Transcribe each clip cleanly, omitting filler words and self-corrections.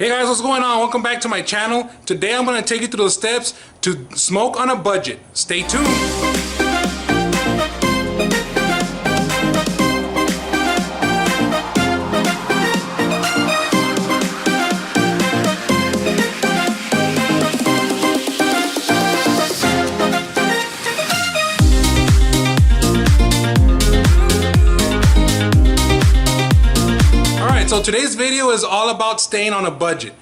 Hey guys, what's going on? Welcome back to my channel. Today I'm going to take you through the steps to smoke on a budget. Stay tuned. So today's video is all about staying on a budget.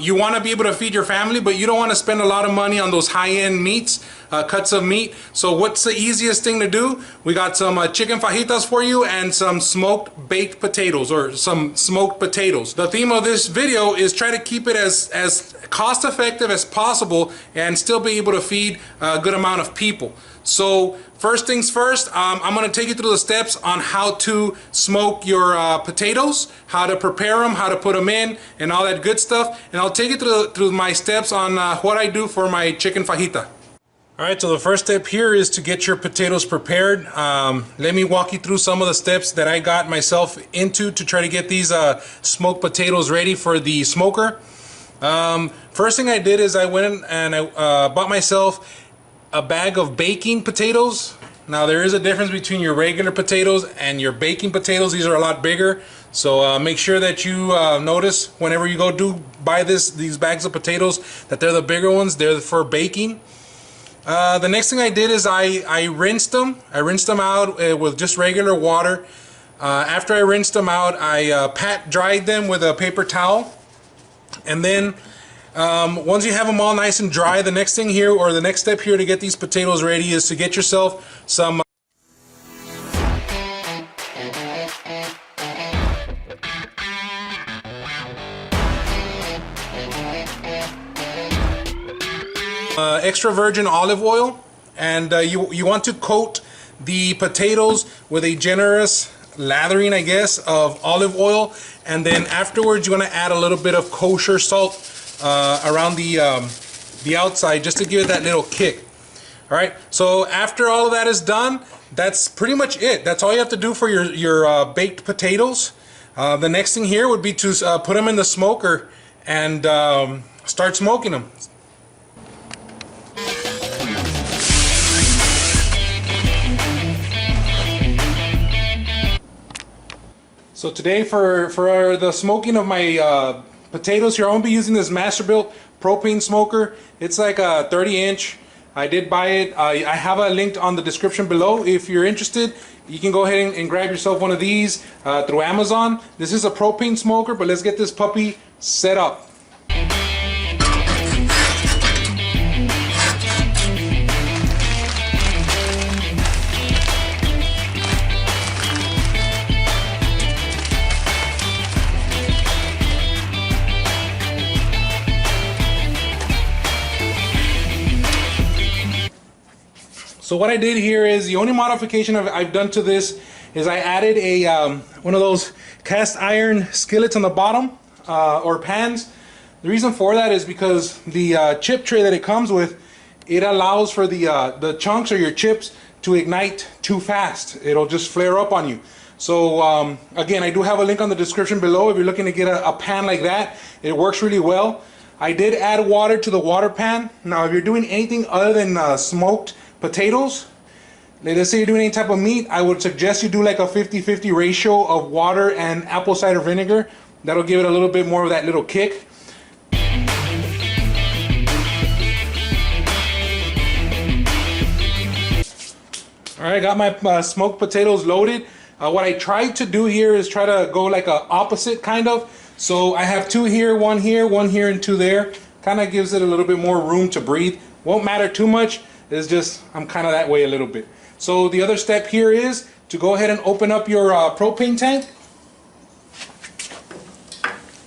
You want to be able to feed your family, but you don't want to spend a lot of money on those high-end meats, cuts of meat. So what's the easiest thing to do? We got some chicken fajitas for you and some smoked baked potatoes, or some smoked potatoes. The theme of this video is try to keep it as cost effective as possible and still be able to feed a good amount of people. So first things first, I'm going to take you through the steps on how to smoke your potatoes, how to prepare them, how to put them in, and all that good stuff. And I'll take you through my steps on what I do for my chicken fajita. Alright, so the first step here is to get your potatoes prepared. Let me walk you through some of the steps that I got myself into to try to get these smoked potatoes ready for the smoker. First thing I did is I went and I bought myself a bag of baking potatoes. Now there is a difference between your regular potatoes and your baking potatoes. These are a lot bigger, so make sure that you notice whenever you go buy these bags of potatoes that they're the bigger ones. They're for baking. The next thing I did is I rinsed them. I rinsed them out with just regular water. After I rinsed them out, I pat dried them with a paper towel, and then once you have them all nice and dry, the next thing here, or the next step here to get these potatoes ready, is to get yourself some extra virgin olive oil, and you want to coat the potatoes with a generous lathering, I guess, of olive oil, and then afterwards you want to add a little bit of kosher salt around the outside, just to give it that little kick. Alright, so after all of that is done, that's pretty much it. That's all you have to do for your baked potatoes. The next thing here would be to put them in the smoker and start smoking them. So today for the smoking of my potatoes here, I'm going to be using this Masterbuilt Propane smoker. It's like a 30-inch. I did buy it. I have a link on the description below. If you're interested, you can go ahead and grab yourself one of these through Amazon. This is a propane smoker, but let's get this puppy set up. So what I did here is, the only modification I've done to this is I added a one of those cast iron skillets on the bottom, or pans. The reason for that is because the chip tray that it comes with, it allows for the chunks or your chips to ignite too fast. It'll just flare up on you. So again, I do have a link on the description below if you're looking to get a pan like that. It works really well. I did add water to the water pan. Now if you're doing anything other than smoked potatoes, let's say you're doing any type of meat, I would suggest you do like a 50-50 ratio of water and apple cider vinegar. That'll give it a little bit more of that little kick. Alright, got my smoked potatoes loaded. What I tried to do here is try to go like a opposite kind of. So I have two here, one here, and two there. Kind of gives it a little bit more room to breathe. Won't matter too much. It's just, I'm kind of that way a little bit. So the other step here is to go ahead and open up your propane tank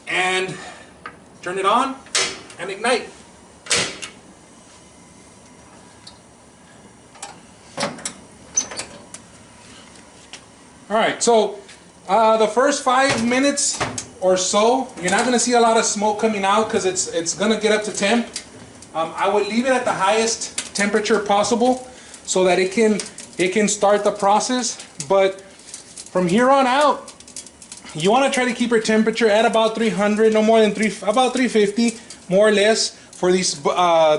and turn it on and ignite. Alright, so the first 5 minutes or so, you're not going to see a lot of smoke coming out because it's going to get up to temp. I would leave it at the highest temperature possible so that it can start the process, but from here on out you want to try to keep your temperature at about 300, no more than about 350, more or less, for these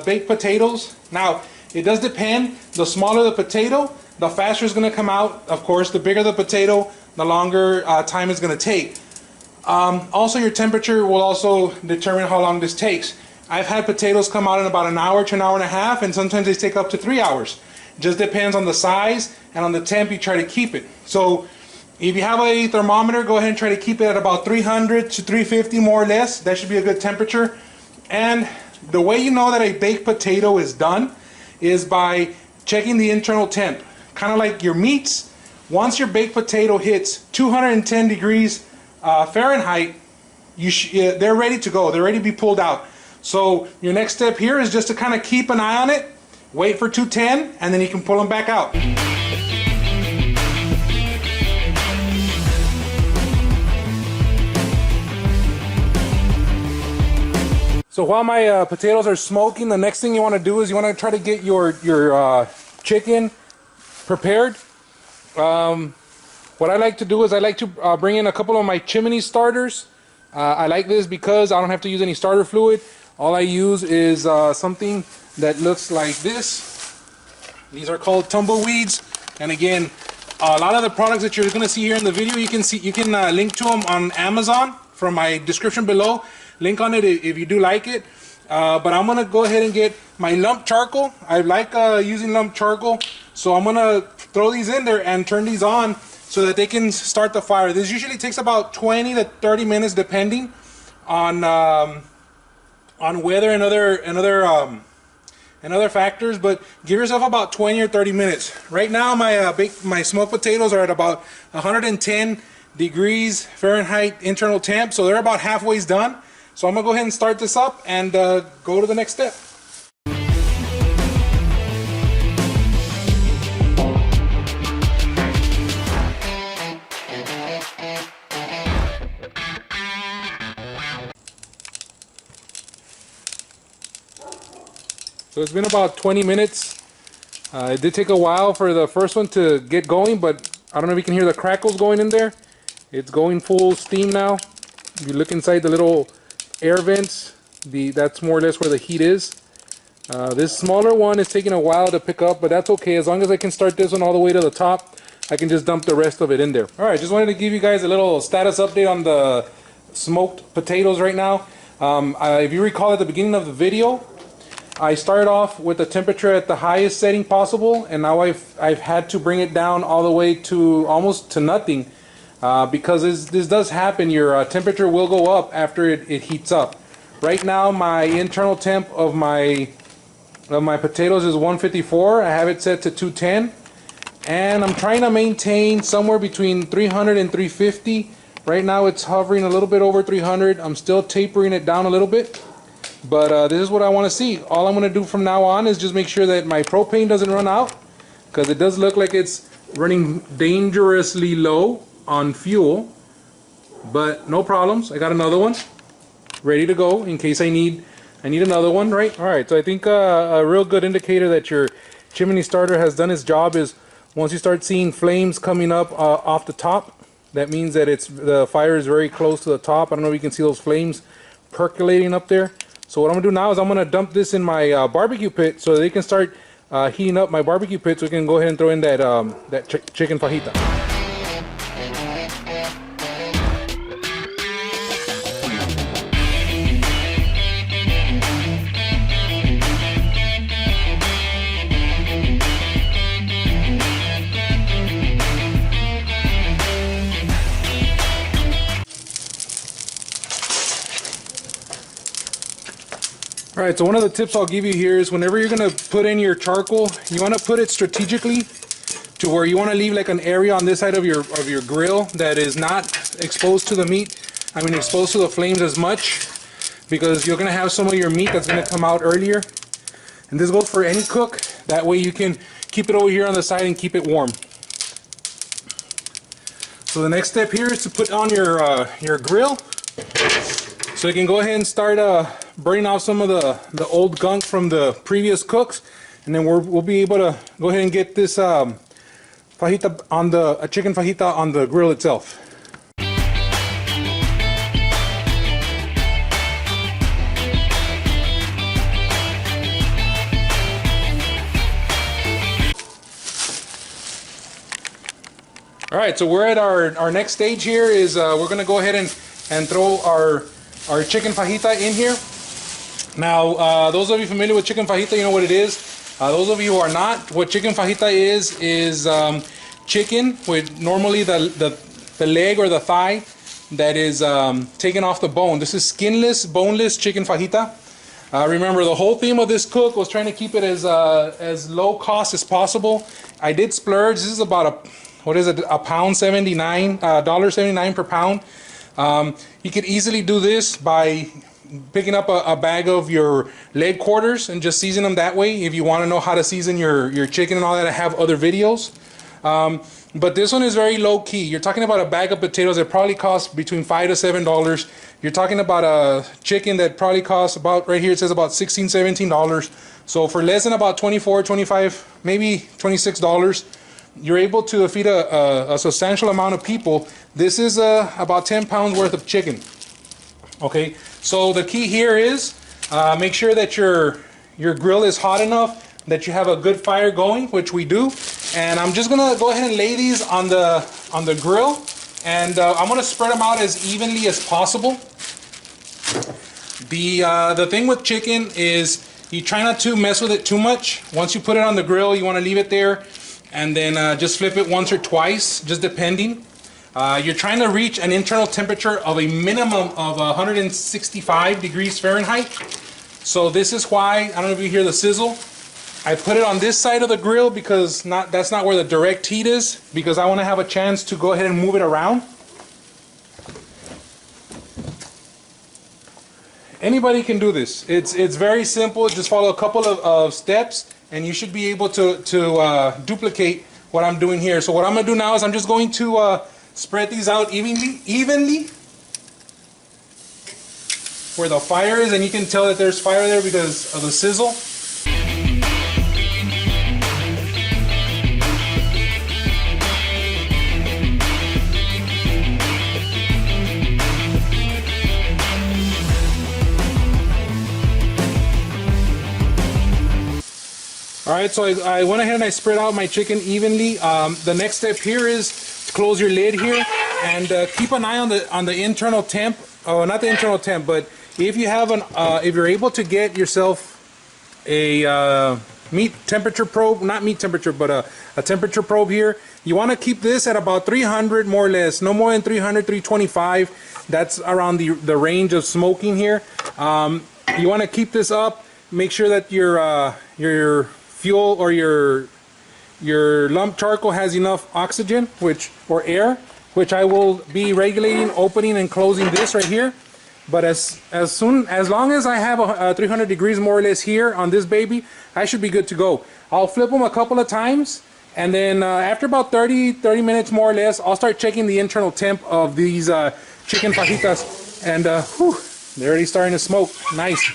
baked potatoes. Now, it does depend. The smaller the potato, the faster it's going to come out. Of course, the bigger the potato, the longer time it's going to take. Also, your temperature will also determine how long this takes. I've had potatoes come out in about an hour to an hour and a half, and sometimes they take up to 3 hours. Just depends on the size and on the temp you try to keep it. So if you have a thermometer, go ahead and try to keep it at about 300 to 350, more or less. That should be a good temperature. And the way you know that a baked potato is done is by checking the internal temp. Kind of like your meats. Once your baked potato hits 210 degrees Fahrenheit, they're ready to go. They're ready to be pulled out. So your next step here is just to kind of keep an eye on it, wait for 210, and then you can pull them back out. So while my potatoes are smoking, the next thing you want to do is you want to try to get your chicken prepared. What I like to do is I like to bring in a couple of my Chimney starters. I like this because I don't have to use any starter fluid. All I use is something that looks like this. These are called tumbleweeds, and again, a lot of the products that you're going to see here in the video, you can link to them on Amazon from my description below. Link on it if you do like it. But I'm going to go ahead and get my lump charcoal. I like using lump charcoal, so I'm going to throw these in there and turn these on so that they can start the fire. This usually takes about 20 to 30 minutes depending on weather and other factors, but give yourself about 20 or 30 minutes. Right now my smoked potatoes are at about 110 degrees Fahrenheit internal temp, so they're about halfway done. So I'm gonna go ahead and start this up and go to the next step. So it's been about 20 minutes. It did take a while for the first one to get going, but I don't know if you can hear the crackles going in there. It's going full steam now. If you look inside the little air vents, that's more or less where the heat is. This smaller one is taking a while to pick up, but that's okay. As long as I can start this one all the way to the top, I can just dump the rest of it in there. Alright, just wanted to give you guys a little status update on the smoked potatoes right now. If you recall at the beginning of the video, I started off with the temperature at the highest setting possible, and now I've had to bring it down all the way to almost to nothing, because this does happen. Your temperature will go up after it heats up. Right now my internal temp of my potatoes is 154. I have it set to 210, and I'm trying to maintain somewhere between 300 and 350. Right now it's hovering a little bit over 300. I'm still tapering it down a little bit. But this is what I want to see. All I'm going to do from now on is just make sure that my propane doesn't run out, because it does look like it's running dangerously low on fuel. But no problems. I got another one ready to go in case I need another one, right? Alright, so I think a real good indicator that your chimney starter has done its job is once you start seeing flames coming up off the top, that means that the fire is very close to the top. I don't know if you can see those flames percolating up there. So what I'm going to do now is I'm going to dump this in my barbecue pit so they can start heating up my barbecue pit, so we can go ahead and throw in that chicken fajita. Alright, so one of the tips I'll give you here is whenever you're going to put in your charcoal, you want to put it strategically to where you want to leave like an area on this side of your grill that is not exposed to the meat. I mean, exposed to the flames as much, because you're going to have some of your meat that's going to come out earlier. And this goes for any cook. That way you can keep it over here on the side and keep it warm. So the next step here is to put on your grill. So you can go ahead and start burning off some of the old gunk from the previous cooks, and then we'll be able to go ahead and get this fajita on a chicken fajita on the grill itself. right, so we're at our next stage here is we're gonna go ahead and throw our chicken fajita in here. Now, those of you familiar with chicken fajita, you know what it is. Those of you who are not, what chicken fajita is chicken with normally the leg or the thigh that is taken off the bone. This is skinless, boneless chicken fajita. Remember, the whole theme of this cook was trying to keep it as low cost as possible. I did splurge. This is about $1.79 per pound. You could easily do this by picking up a bag of your leg quarters and just season them that way. If you want to know how to season your chicken and all that, I have other videos. But this one is very low key. You're talking about a bag of potatoes that probably costs between $5 to $7. You're talking about a chicken that probably costs about, right here it says about $16, $17. So for less than about $24, $25, maybe $26, you're able to feed a substantial amount of people. This is about 10 pounds worth of chicken. Okay, so the key here is make sure that your grill is hot enough that you have a good fire going, which we do. And I'm just gonna go ahead and lay these on the grill, and I'm gonna spread them out as evenly as possible. The thing with chicken is you try not to mess with it too much. Once you put it on the grill, you want to leave it there, and then just flip it once or twice, just depending. You're trying to reach an internal temperature of a minimum of 165 degrees Fahrenheit. So this is why, I don't know if you hear the sizzle. I put it on this side of the grill because that's not where the direct heat is, because I want to have a chance to go ahead and move it around. Anybody can do this. It's very simple. Just follow a couple of steps and you should be able to duplicate what I'm doing here. So what I'm going to do now is I'm just going to spread these out evenly where the fire is, and you can tell that there's fire there because of the sizzle. Alright, so I went ahead and I spread out my chicken evenly. The next step here is to close your lid here and keep an eye on the internal temp. Oh, not the internal temp, but if you have if you're able to get yourself a meat temperature probe, not meat temperature, but a temperature probe here, you want to keep this at about 300 more or less, no more than 300, 325. That's around the range of smoking here. You want to keep this up. Make sure that your fuel or your lump charcoal has enough oxygen, or air, which I will be regulating, opening and closing this right here. But as long as I have 300 degrees more or less here on this baby, I should be good to go. I'll flip them a couple of times, and then after about 30 minutes more or less, I'll start checking the internal temp of these chicken fajitas, and whew, they're already starting to smoke. Nice.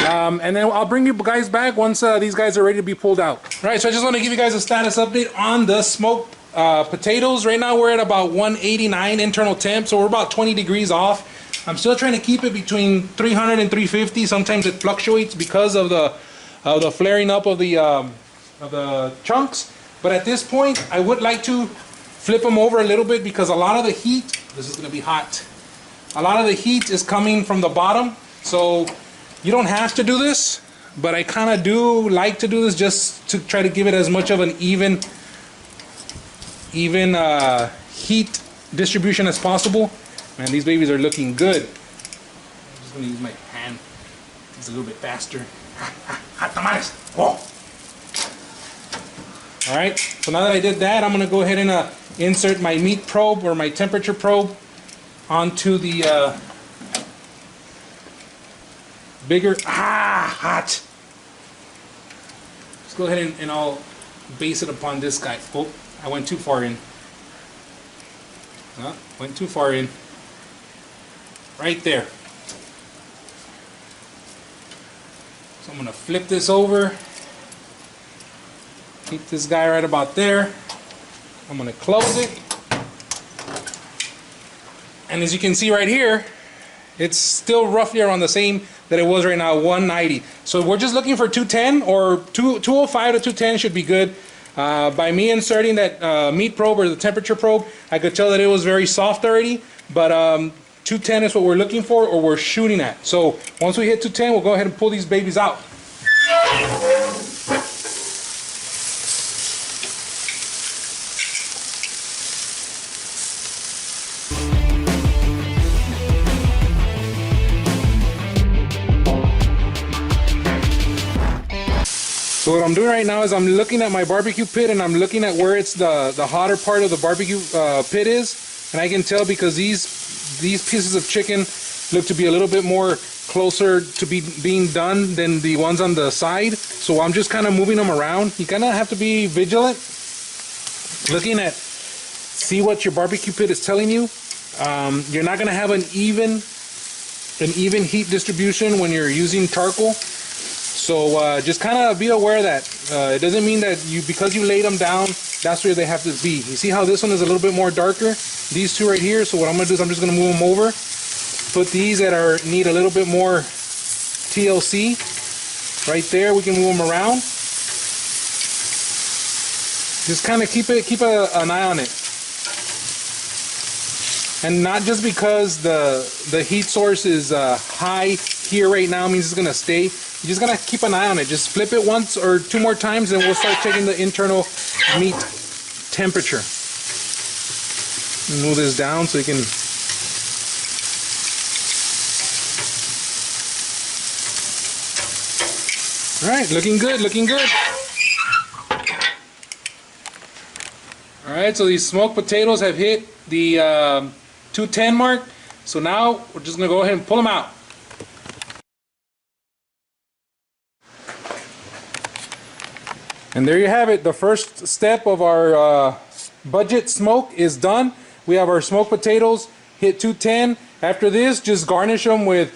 And then I'll bring you guys back once these guys are ready to be pulled out. All right, so I just want to give you guys a status update on the smoked potatoes. Right now we're at about 189 internal temp, so we're about 20 degrees off. I'm still trying to keep it between 300 and 350. Sometimes it fluctuates because of the flaring up of the chunks. But at this point, I would like to flip them over a little bit because a lot of the heat, this is going to be hot, a lot of the heat is coming from the bottom. So you don't have to do this, but I kind of do like to do this just to try to give it as much of an even heat distribution as possible. Man, these babies are looking good. I'm just going to use my hand. It's a little bit faster. Hot tamales. Whoa. Alright, so now that I did that, I'm going to go ahead and insert my meat probe or my temperature probe onto the bigger, hot. Let's go ahead and I'll base it upon this guy. Oh, I went too far in. Went too far in. Right there. So I'm going to flip this over. Keep this guy right about there. I'm going to close it. And as you can see right here, it's still roughly around the same that it was right now, 190. So we're just looking for 210 or 205 to 210 should be good. By me inserting that meat probe or the temperature probe, I could tell that it was very soft already, but 210 is what we're looking for, or we're shooting at. So once we hit 210, we'll go ahead and pull these babies out. So what I'm doing right now is I'm looking at my barbecue pit, and I'm looking at where it's the hotter part of the barbecue pit is, and I can tell because these pieces of chicken look to be a little bit more closer to being done than the ones on the side. So I'm just kind of moving them around. You kind of have to be vigilant, looking at, see what your barbecue pit is telling you. You're not going to have an even heat distribution when you're using charcoal. So just kind of be aware of that. It doesn't mean that because you laid them down, that's where they have to be. You see how this one is a little bit more darker? These two right here. So what I'm going to do is I'm just going to move them over. Put these that need a little bit more TLC right there. We can move them around. Just kind of keep an eye on it. And not just because the heat source is high here right now means it's going to stay. You just gotta keep an eye on it. Just flip it once or two more times, and we'll start checking the internal meat temperature. Move this down so you can. All right, looking good, looking good. All right, so these smoked potatoes have hit the 210 mark. So now we're just gonna go ahead and pull them out. And there you have it. The first step of our budget smoke is done. We have our smoked potatoes hit 210. After this, just garnish them with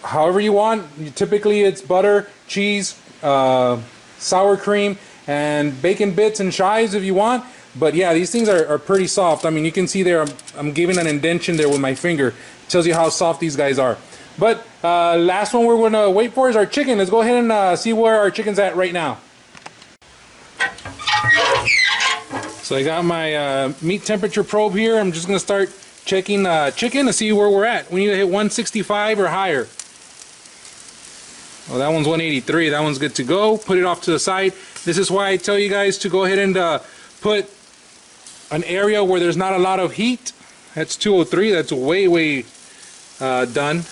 however you want. Typically it's butter, cheese, sour cream, and bacon bits and chives if you want. But yeah, these things are pretty soft. I mean, you can see there, I'm giving an indentation there with my finger. It tells you how soft these guys are. But last one we're gonna wait for is our chicken. Let's go ahead and see where our chicken's at right now. So I got my meat temperature probe here. I'm just going to start checking chicken to see where we're at. We need to hit 165 or higher. Well, that one's 183. That one's good to go. Put it off to the side. This is why I tell you guys to go ahead and put an area where there's not a lot of heat. That's 203. That's way done.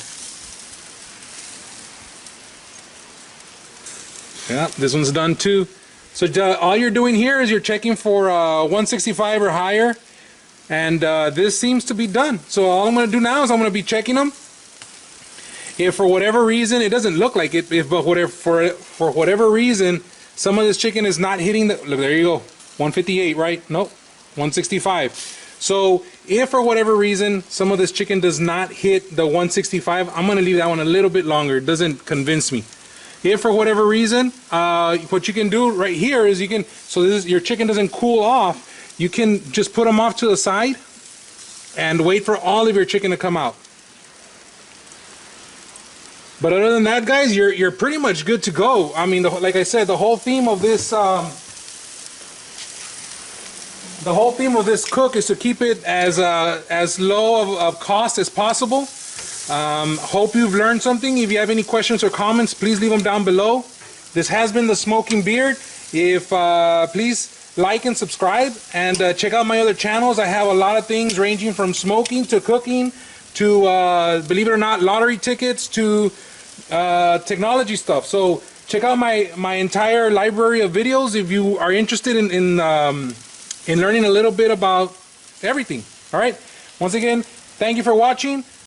Yeah, this one's done too. So all you're doing here is you're checking for 165 or higher, and this seems to be done. So all I'm going to do now is I'm going to be checking them. If for whatever reason it doesn't look like it, for whatever reason some of this chicken is not hitting the, look, there you go, 158, right? Nope, 165. So if for whatever reason some of this chicken does not hit the 165, I'm going to leave that one a little bit longer. It doesn't convince me. If for whatever reason, what you can do right here is you can, so this is, your chicken doesn't cool off, you can just put them off to the side and wait for all of your chicken to come out. But other than that, guys, you're pretty much good to go. I mean, like I said, the whole theme of this cook is to keep it as low of cost as possible. Hope you've learned something. If you have any questions or comments, please leave them down below. This has been the Smoking Beard. If please like and subscribe, and check out my other channels. I have a lot of things ranging from smoking to cooking to believe it or not, lottery tickets to technology stuff. So check out my entire library of videos if you are interested in learning a little bit about everything. All right, once again, thank you for watching.